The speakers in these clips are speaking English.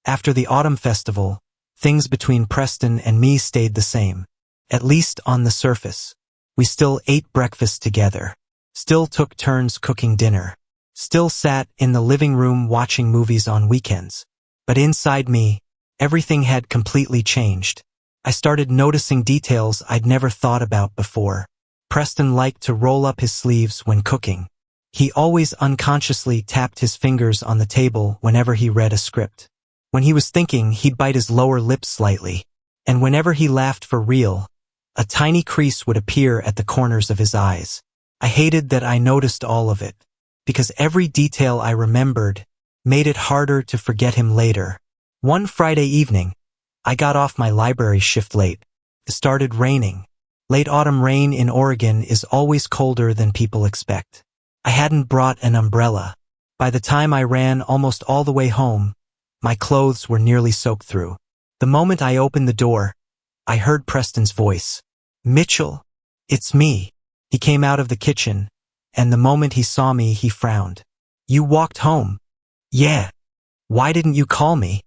After the autumn festival, things between Preston and me stayed the same, at least on the surface. We still ate breakfast together, still took turns cooking dinner, still sat in the living room watching movies on weekends. But inside me, everything had completely changed. I started noticing details I'd never thought about before. Preston liked to roll up his sleeves when cooking. He always unconsciously tapped his fingers on the table whenever he read a script. When he was thinking, he'd bite his lower lip slightly. And whenever he laughed for real, a tiny crease would appear at the corners of his eyes. I hated that I noticed all of it, because every detail I remembered made it harder to forget him later. One Friday evening, I got off my library shift late. It started raining. Late autumn rain in Oregon is always colder than people expect. I hadn't brought an umbrella. By the time I ran almost all the way home, my clothes were nearly soaked through. The moment I opened the door, I heard Preston's voice. "Mitchell, it's me." He came out of the kitchen, and the moment he saw me, he frowned. "You walked home?" "Yeah. Why didn't you call me?"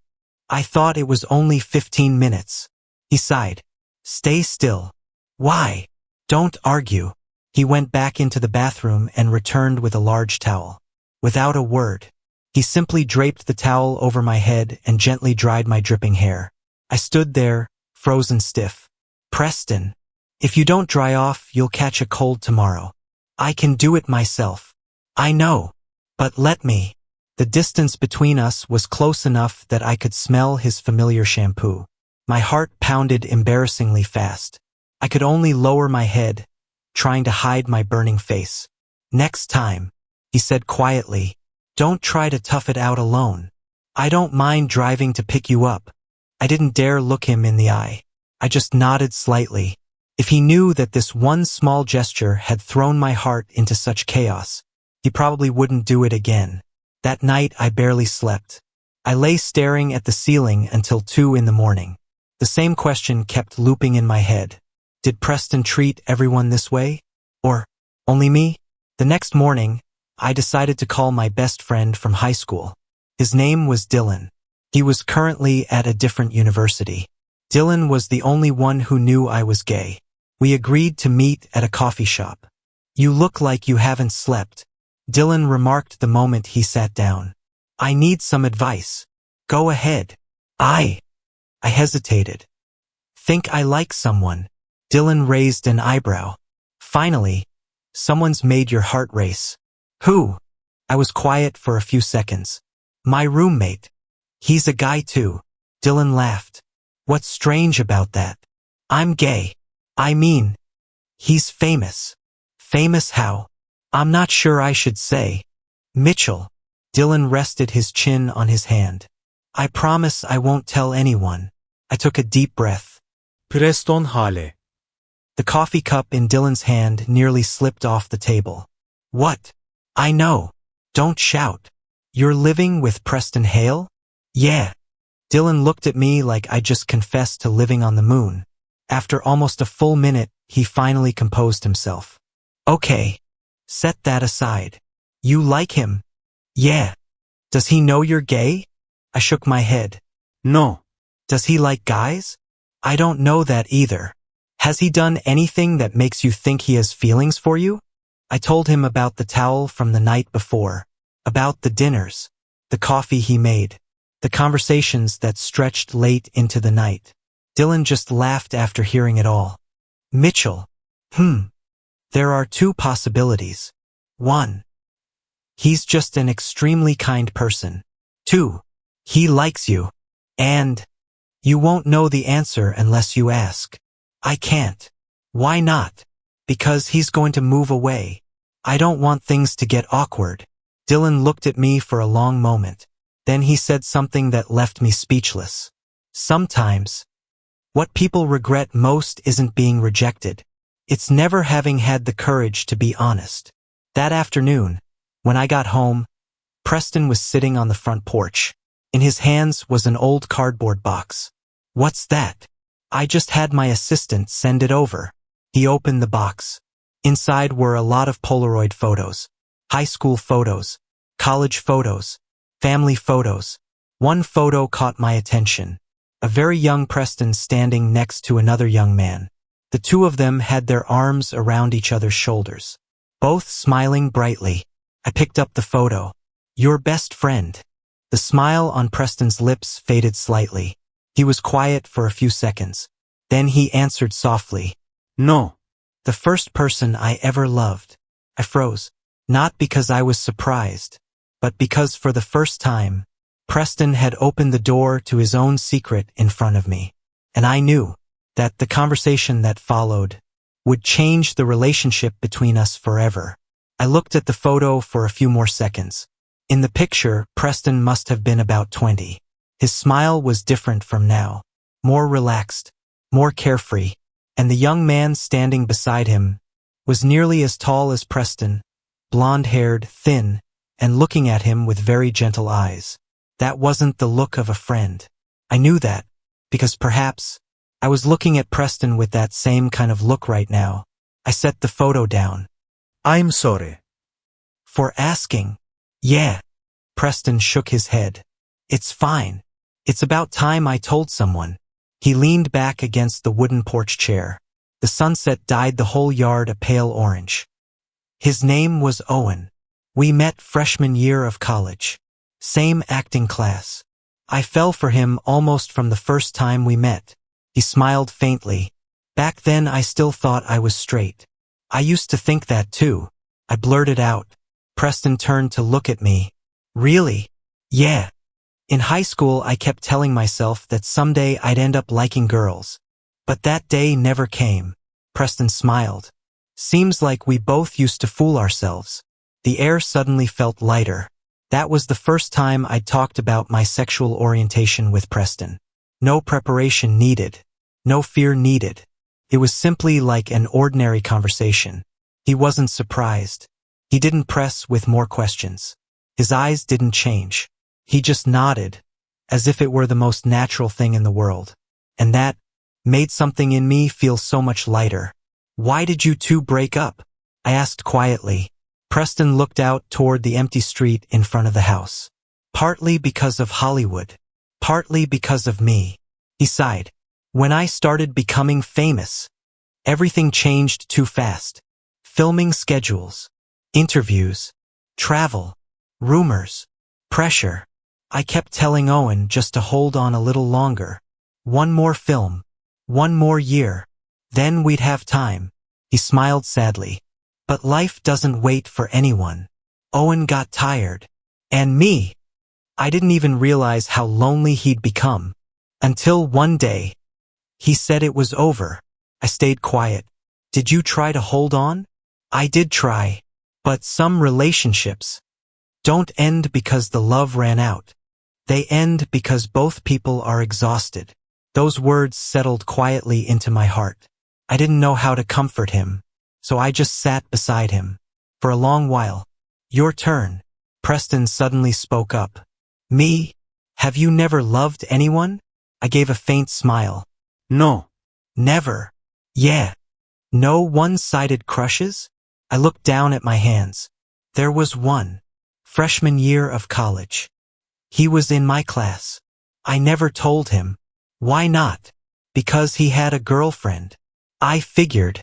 "I thought it was only 15 minutes. He sighed. "Stay still." "Why?" "Don't argue." He went back into the bathroom and returned with a large towel. Without a word, he simply draped the towel over my head and gently dried my dripping hair. I stood there, frozen stiff. "Preston, if you don't dry off, you'll catch a cold tomorrow." "I can do it myself." "I know. But let me." The distance between us was close enough that I could smell his familiar shampoo. My heart pounded embarrassingly fast. I could only lower my head, trying to hide my burning face. "Next time," he said quietly, "don't try to tough it out alone. I don't mind driving to pick you up." I didn't dare look him in the eye. I just nodded slightly. If he knew that this one small gesture had thrown my heart into such chaos, he probably wouldn't do it again. That night I barely slept. I lay staring at the ceiling until 2 in the morning. The same question kept looping in my head. Did Preston treat everyone this way? Or only me? The next morning, I decided to call my best friend from high school. His name was Dylan. He was currently at a different university. Dylan was the only one who knew I was gay. We agreed to meet at a coffee shop. "You look like you haven't slept," Dylan remarked the moment he sat down. "I need some advice." "Go ahead." I hesitated. "Think I like someone." Dylan raised an eyebrow. "Finally, someone's made your heart race." "Who?" I was quiet for a few seconds. "My roommate. He's a guy too." Dylan laughed. "What's strange about that?" "I'm gay. I mean, he's famous." "Famous how?" "I'm not sure I should say." "Mitchell." Dylan rested his chin on his hand. "I promise I won't tell anyone." I took a deep breath. Preston hale. The coffee cup in Dylan's hand nearly slipped off the table. "What?" "I know. Don't shout." "You're living with Preston Hale?" "Yeah." Dylan looked at me like I just confessed to living on the moon. After almost a full minute, he finally composed himself. "Okay. Set that aside. You like him?" "Yeah." "Does he know you're gay?" I shook my head. No. "Does he like guys?" "I don't know that either." "Has he done anything that makes you think he has feelings for you?" I told him about the towel from the night before, about the dinners, the coffee he made, the conversations that stretched late into the night. Dylan just laughed after hearing it all. "Mitchell. There are 2 possibilities. 1. He's just an extremely kind person. 2. He likes you. And you won't know the answer unless you ask." "I can't." "Why not?" "Because he's going to move away. I don't want things to get awkward." Dylan looked at me for a long moment. Then he said something that left me speechless. "Sometimes, what people regret most isn't being rejected. It's never having had the courage to be honest." That afternoon, when I got home, Preston was sitting on the front porch. In his hands was an old cardboard box. "What's that?" "I just had my assistant send it over." He opened the box. Inside were a lot of Polaroid photos, high school photos, college photos, family photos. One photo caught my attention. A very young Preston standing next to another young man. The two of them had their arms around each other's shoulders, both smiling brightly. I picked up the photo. Your best friend. The smile on Preston's lips faded slightly. He was quiet for a few seconds. Then he answered softly. No. The first person I ever loved. I froze. Not because I was surprised, but because for the first time, Preston had opened the door to his own secret in front of me. And I knew that the conversation that followed would change the relationship between us forever. I looked at the photo for a few more seconds. In the picture, Preston must have been about 20. His smile was different from now, more relaxed, more carefree, and the young man standing beside him was nearly as tall as Preston, blonde-haired, thin, and looking at him with very gentle eyes. That wasn't the look of a friend. I knew that, because perhaps I was looking at Preston with that same kind of look right now. I set the photo down. I'm sorry. For asking. Yeah. Preston shook his head. It's fine. It's about time I told someone. He leaned back against the wooden porch chair. The sunset dyed the whole yard a pale orange. His name was Owen. We met freshman year of college. Same acting class. I fell for him almost from the first time we met. He smiled faintly. Back then I still thought I was straight. I used to think that too. I blurted out. Preston turned to look at me. Really? Yeah. In high school I kept telling myself that someday I'd end up liking girls. But that day never came. Preston smiled. Seems like we both used to fool ourselves. The air suddenly felt lighter. That was the first time I'd talked about my sexual orientation with Preston. No preparation needed. No fear needed. It was simply like an ordinary conversation. He wasn't surprised. He didn't press with more questions. His eyes didn't change. He just nodded, as if it were the most natural thing in the world. And that made something in me feel so much lighter. Why did you two break up? I asked quietly. Preston looked out toward the empty street in front of the house. Partly because of Hollywood. Partly because of me. He sighed. When I started becoming famous, everything changed too fast. Filming schedules, interviews, travel, rumors, pressure. I kept telling Owen just to hold on a little longer. One more film. One more year. Then we'd have time. He smiled sadly. But life doesn't wait for anyone. Owen got tired. And me. I didn't even realize how lonely he'd become. Until one day, he said it was over. I stayed quiet. Did you try to hold on? I did try. But some relationships don't end because the love ran out. They end because both people are exhausted. Those words settled quietly into my heart. I didn't know how to comfort him, so I just sat beside him. For a long while. Your turn. Preston suddenly spoke up. Me? Have you never loved anyone? I gave a faint smile. No. Never. Yeah. No one-sided crushes? I looked down at my hands. There was one. Freshman year of college. He was in my class. I never told him. Why not? Because he had a girlfriend. I figured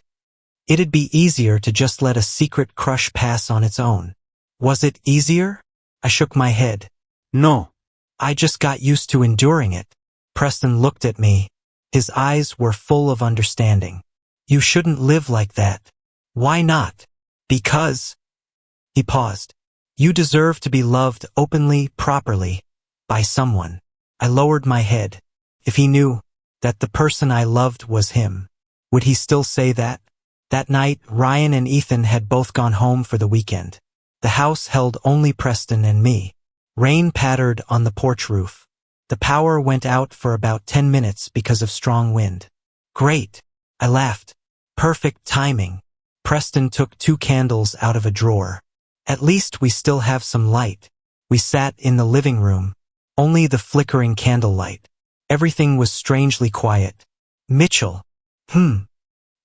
it'd be easier to just let a secret crush pass on its own. Was it easier? I shook my head. No. I just got used to enduring it. Preston looked at me. His eyes were full of understanding. You shouldn't live like that. Why not? Because. He paused. You deserve to be loved openly, properly, by someone. I lowered my head. If he knew that the person I loved was him, would he still say that? That night, Ryan and Ethan had both gone home for the weekend. The house held only Preston and me. Rain pattered on the porch roof. The power went out for about 10 minutes because of strong wind. Great. I laughed. Perfect timing. Preston took 2 candles out of a drawer. At least we still have some light. We sat in the living room. Only the flickering candlelight. Everything was strangely quiet. Mitchell.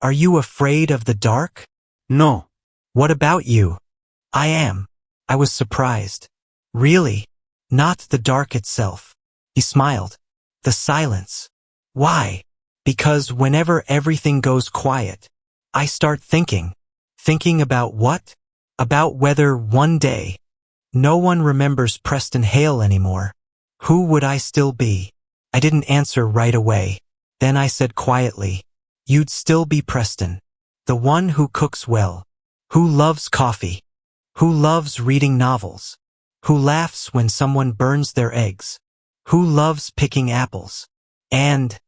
Are you afraid of the dark? No. What about you? I am. I was surprised. Really? Not the dark itself. He smiled. The silence. Why? Because whenever everything goes quiet, I start thinking. Thinking about what? About whether one day no one remembers Preston Hale anymore. Who would I still be? I didn't answer right away. Then I said quietly, you'd still be Preston. The one who cooks well. Who loves coffee. Who loves reading novels. Who laughs when someone burns their eggs. Who loves picking apples. And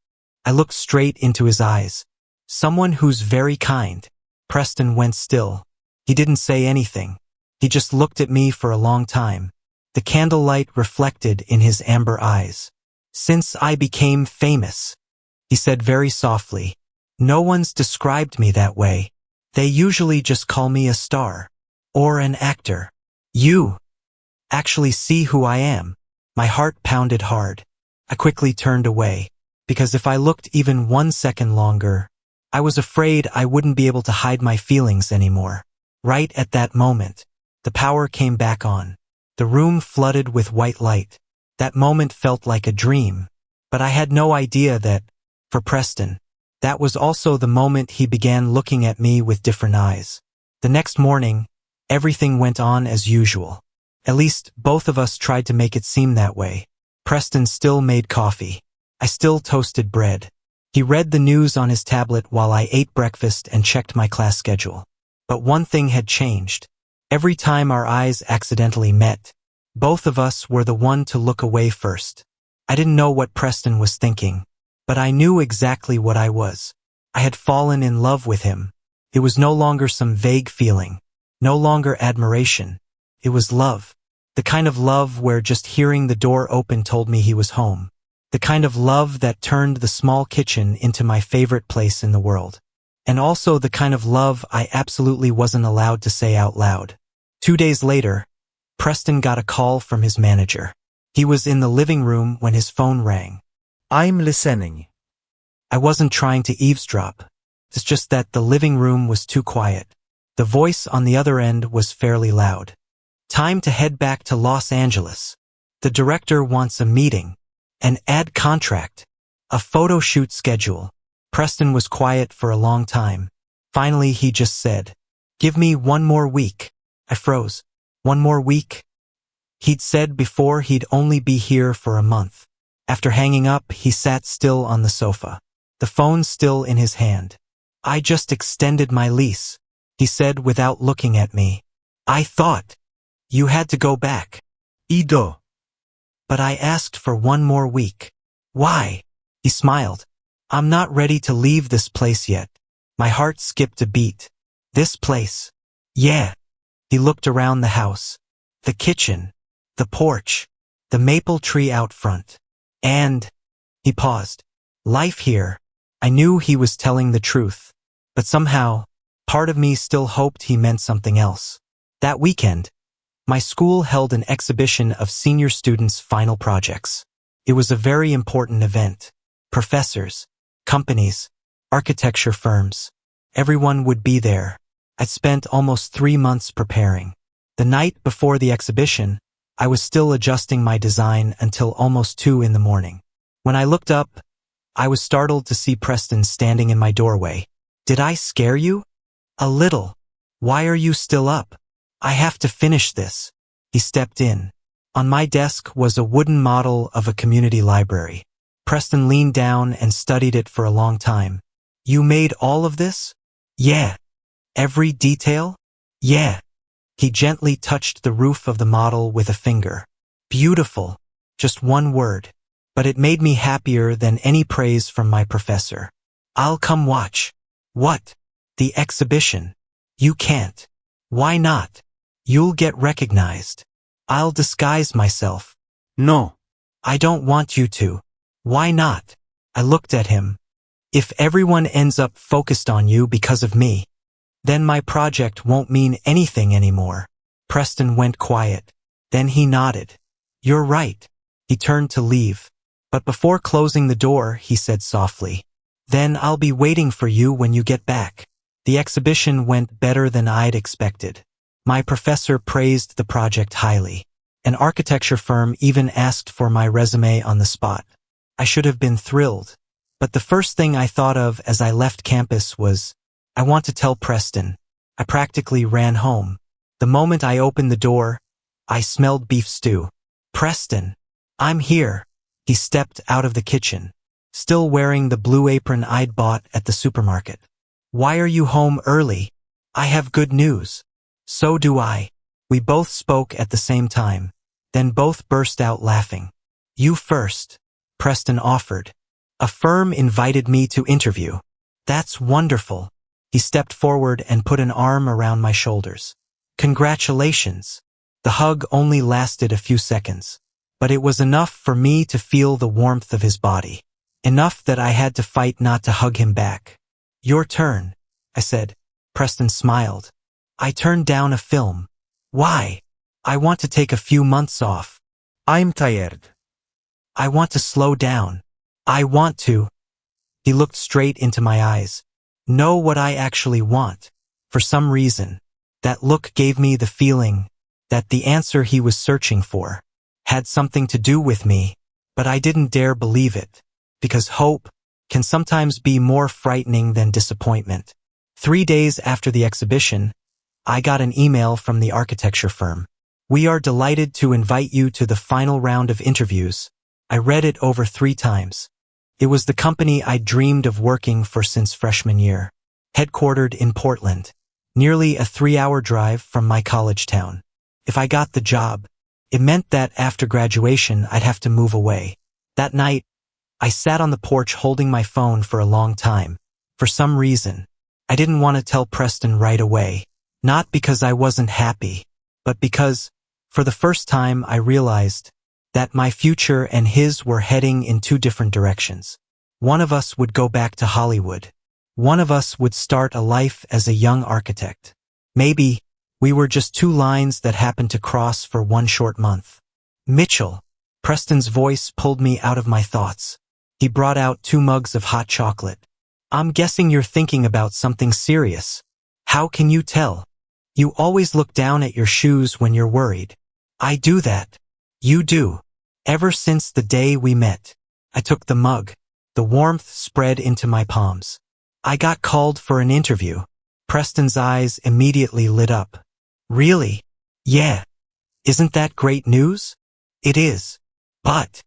I looked straight into his eyes. Someone who's very kind. Preston went still. He didn't say anything. He just looked at me for a long time. The candlelight reflected in his amber eyes. Since I became famous, he said very softly, no one's described me that way. They usually just call me a star. Or an actor. You actually see who I am. My heart pounded hard. I quickly turned away, because if I looked even 1 second longer, I was afraid I wouldn't be able to hide my feelings anymore. Right at that moment, the power came back on. The room flooded with white light. That moment felt like a dream, but I had no idea that, for Preston, that was also the moment he began looking at me with different eyes. The next morning, everything went on as usual. At least, both of us tried to make it seem that way. Preston still made coffee. I still toasted bread. He read the news on his tablet while I ate breakfast and checked my class schedule. But one thing had changed. Every time our eyes accidentally met, both of us were the one to look away first. I didn't know what Preston was thinking, but I knew exactly what I was. I had fallen in love with him. It was no longer some vague feeling, no longer admiration. It was love. The kind of love where just hearing the door open told me he was home. The kind of love that turned the small kitchen into my favorite place in the world. And also the kind of love I absolutely wasn't allowed to say out loud. 2 days later, Preston got a call from his manager. He was in the living room when his phone rang. I'm listening. I wasn't trying to eavesdrop. It's just that the living room was too quiet. The voice on the other end was fairly loud. Time to head back to Los Angeles. The director wants a meeting, an ad contract, a photo shoot schedule. Preston was quiet for a long time. Finally, he just said, give me 1 more week. I froze. 1 more week? He'd said before he'd only be here for a month. After hanging up, he sat still on the sofa, the phone still in his hand. I just extended my lease, he said without looking at me. I thought you had to go back. Ido. But I asked for 1 more week. Why? He smiled. I'm not ready to leave this place yet. My heart skipped a beat. This place? Yeah. He looked around the house. The kitchen. The porch. The maple tree out front. And he paused. Life here. I knew he was telling the truth. But somehow, part of me still hoped he meant something else. That weekend, my school held an exhibition of senior students' final projects. It was a very important event. Professors, companies, architecture firms. Everyone would be there. I'd spent almost 3 months preparing. The night before the exhibition, I was still adjusting my design until almost 2 in the morning. When I looked up, I was startled to see Preston standing in my doorway. Did I scare you? A little. Why are you still up? I have to finish this. He stepped in. On my desk was a wooden model of a community library. Preston leaned down and studied it for a long time. You made all of this? Yeah. Every detail? Yeah. He gently touched the roof of the model with a finger. Beautiful. Just 1 word. But it made me happier than any praise from my professor. I'll come watch. What? The exhibition. You can't. Why not? You'll get recognized. I'll disguise myself. No. I don't want you to. Why not? I looked at him. If everyone ends up focused on you because of me, then my project won't mean anything anymore. Preston went quiet. Then he nodded. You're right. He turned to leave. But before closing the door, he said softly, then I'll be waiting for you when you get back. The exhibition went better than I'd expected. My professor praised the project highly. An architecture firm even asked for my resume on the spot. I should have been thrilled. But the first thing I thought of as I left campus was, I want to tell Preston. I practically ran home. The moment I opened the door, I smelled beef stew. Preston, I'm here. He stepped out of the kitchen, still wearing the blue apron I'd bought at the supermarket. Why are you home early? I have good news. So do I. We both spoke at the same time, then both burst out laughing. You first, Preston offered. A firm invited me to interview. That's wonderful. He stepped forward and put an arm around my shoulders. Congratulations. The hug only lasted a few seconds, but it was enough for me to feel the warmth of his body. Enough that I had to fight not to hug him back. Your turn, I said. Preston smiled. I turned down a film. Why? I want to take a few months off. I'm tired. I want to slow down. I want to. He looked straight into my eyes. Know what I actually want. For some reason, that look gave me the feeling that the answer he was searching for had something to do with me, but I didn't dare believe it, because hope can sometimes be more frightening than disappointment. 3 days after the exhibition, I got an email from the architecture firm. We are delighted to invite you to the final round of interviews. I read it over 3 times. It was the company I dreamed of working for since freshman year, headquartered in Portland, nearly a 3-hour drive from my college town. If I got the job, it meant that after graduation I'd have to move away. That night, I sat on the porch holding my phone for a long time. For some reason, I didn't want to tell Preston right away. Not because I wasn't happy, but because, for the first time, I realized that my future and his were heading in 2 different directions. One of us would go back to Hollywood. One of us would start a life as a young architect. Maybe we were just 2 lines that happened to cross for 1 short month. Mitchell, Preston's voice pulled me out of my thoughts. He brought out 2 mugs of hot chocolate. I'm guessing you're thinking about something serious. How can you tell? You always look down at your shoes when you're worried. I do that. You do. Ever since the day we met. I took the mug. The warmth spread into my palms. I got called for an interview. Preston's eyes immediately lit up. Really? Yeah. Isn't that great news? It is. But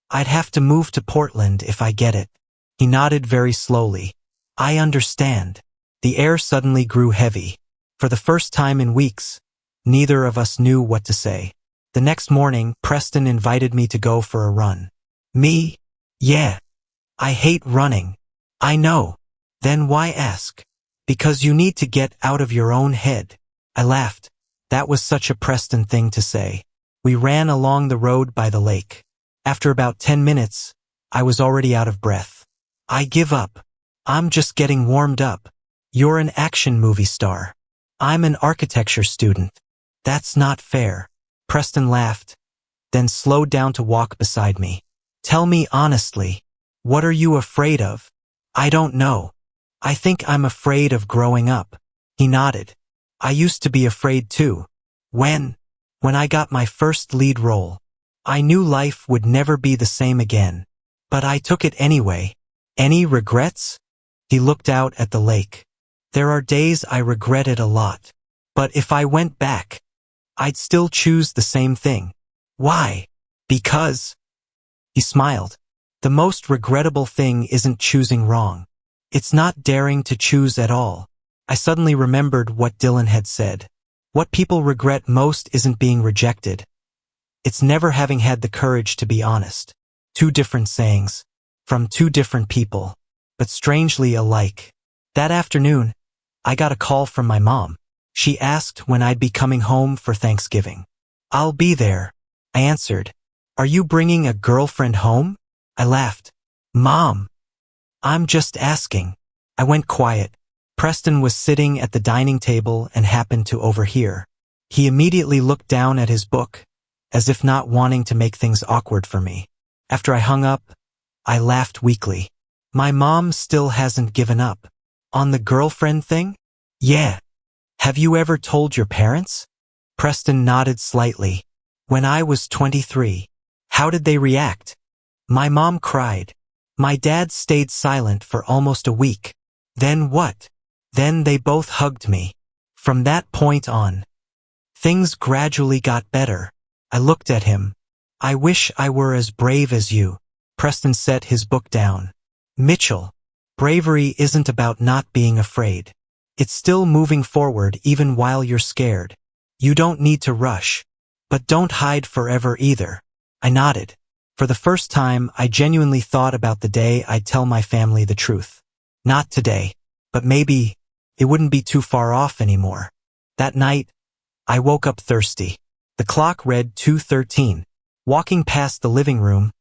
I'd have to move to Portland if I get it. He nodded very slowly. I understand. The air suddenly grew heavy. For the first time in weeks, neither of us knew what to say. The next morning, Preston invited me to go for a run. Me? Yeah. I hate running. I know. Then why ask? Because you need to get out of your own head. I laughed. That was such a Preston thing to say. We ran along the road by the lake. After about 10 minutes, I was already out of breath. I give up. I'm just getting warmed up. You're an action movie star. I'm an architecture student. That's not fair. Preston laughed, then slowed down to walk beside me. Tell me honestly, what are you afraid of? I don't know. I think I'm afraid of growing up. He nodded. I used to be afraid too. When I got my first lead role, I knew life would never be the same again. But I took it anyway. Any regrets? He looked out at the lake. There are days I regret it a lot. But if I went back, I'd still choose the same thing. Why? Because... He smiled. The most regrettable thing isn't choosing wrong. It's not daring to choose at all. I suddenly remembered what Dylan had said. What people regret most isn't being rejected. It's never having had the courage to be honest. 2 different sayings, from 2 different people, but strangely alike. That afternoon, I got a call from my mom. She asked when I'd be coming home for Thanksgiving. I'll be there, I answered. Are you bringing a girlfriend home? I laughed. Mom, I'm just asking. I went quiet. Preston was sitting at the dining table and happened to overhear. He immediately looked down at his book, as if not wanting to make things awkward for me. After I hung up, I laughed weakly. My mom still hasn't given up. On the girlfriend thing? Yeah. Have you ever told your parents? Preston nodded slightly. When I was 23. How did they react? My mom cried. My dad stayed silent for almost a week. Then what? Then they both hugged me. From that point on, things gradually got better. I looked at him. I wish I were as brave as you. Preston set his book down. Mitchell, bravery isn't about not being afraid. It's still moving forward even while you're scared. You don't need to rush. But don't hide forever either. I nodded. For the first time, I genuinely thought about the day I'd tell my family the truth. Not today, but maybe it wouldn't be too far off anymore. That night, I woke up thirsty. The clock read 2:13. Walking past the living room,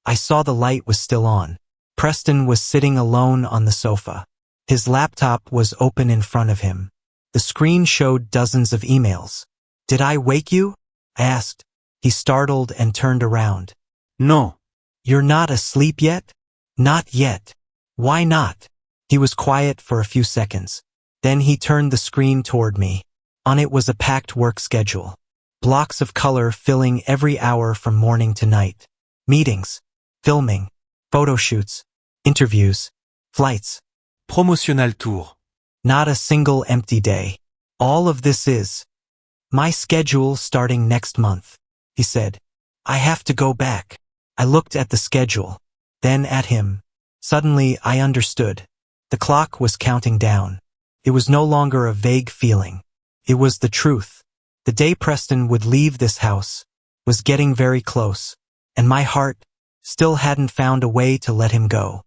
I saw the light was still on. Preston was sitting alone on the sofa. His laptop was open in front of him. The screen showed dozens of emails. Did I wake you? I asked. He startled and turned around. No. You're not asleep yet? Not yet. Why not? He was quiet for a few seconds. Then he turned the screen toward me. On it was a packed work schedule. Blocks of color filling every hour from morning to night. Meetings, filming, photo shoots, interviews, flights. Promotional tour. Not a single empty day. All of this is my schedule starting next month, he said. I have to go back. I looked at the schedule, then at him. Suddenly, I understood. The clock was counting down. It was no longer a vague feeling. It was the truth. The day Preston would leave this house was getting very close, and my heart still hadn't found a way to let him go.